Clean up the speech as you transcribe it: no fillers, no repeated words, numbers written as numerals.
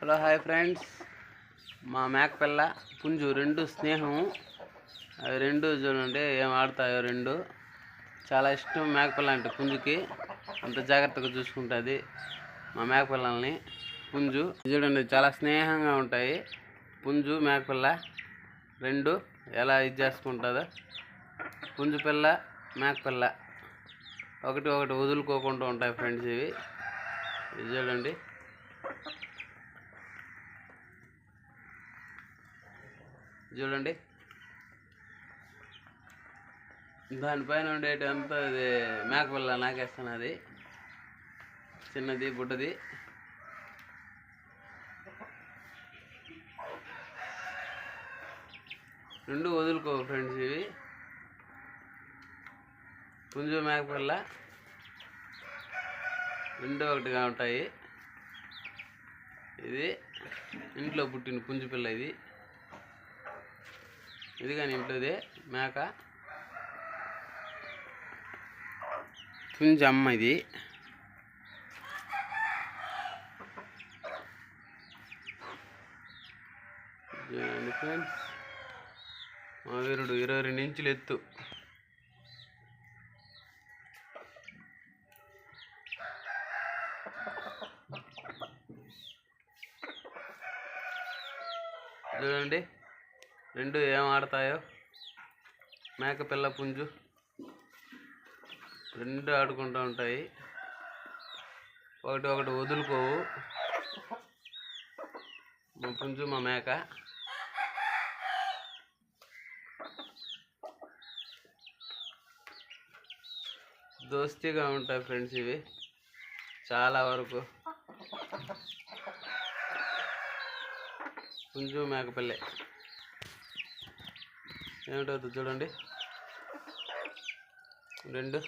Hello hi friends, మా మేకపిల్ల పుంజు రెండు స్నేహం. అవి రెండు చూడండి ఏం ఆడతాయో. రెండు చాలా ఇష్టం మేకపిల్ల అంటే పుంజుకి. అంత జాగ్రత్తగా చూసుకుంటుంది మా మేకపిల్లల్ని. పుంజు చూడండి చాలా స్నేహంగా ఉంటాయి. పుంజు మేకపిల్ల రెండు ఎలా ఇది చేసుకుంటుందో. పుంజు పిల్ల మేకపిల్ల ఒకటి ఒకటి వదులుకోకుండా ఉంటాయి ఫ్రెండ్స్. ఇవి చూడండి. చూడండి దానిపైన ఉండేటంతా అది మేకపిల్ల నాకేస్తున్నది. చిన్నది బుడ్డది. రెండు వదులుకో ఫ్రెండ్స్. ఇవి పుంజు మేకపిల్ల రెండు ఒకటిగా ఉంటాయి. ఇది ఇంట్లో పుట్టిన పుంజు పిల్ల. ఇది కానీ ఇంట్లోదే మేక. పుంజు అమ్మ ఇది. ఫ్రెండ్స్ మా వీరుడు 22 ఇంచులు ఎత్తు. చూడండి రెండు ఏం ఆడతాయో. మేకపిల్ల పుంజు రెండు ఆడుకుంటూ ఉంటాయి. ఒకటి ఒకటి వదులుకోవు. మా పుంజు మా మేక దోస్తిగా ఉంటాయి ఫ్రెండ్స్. ఇవి చాలా వరకు పుంజు మేకపిల్లే. ఏమిటవుతుంది చూడండి రెండు.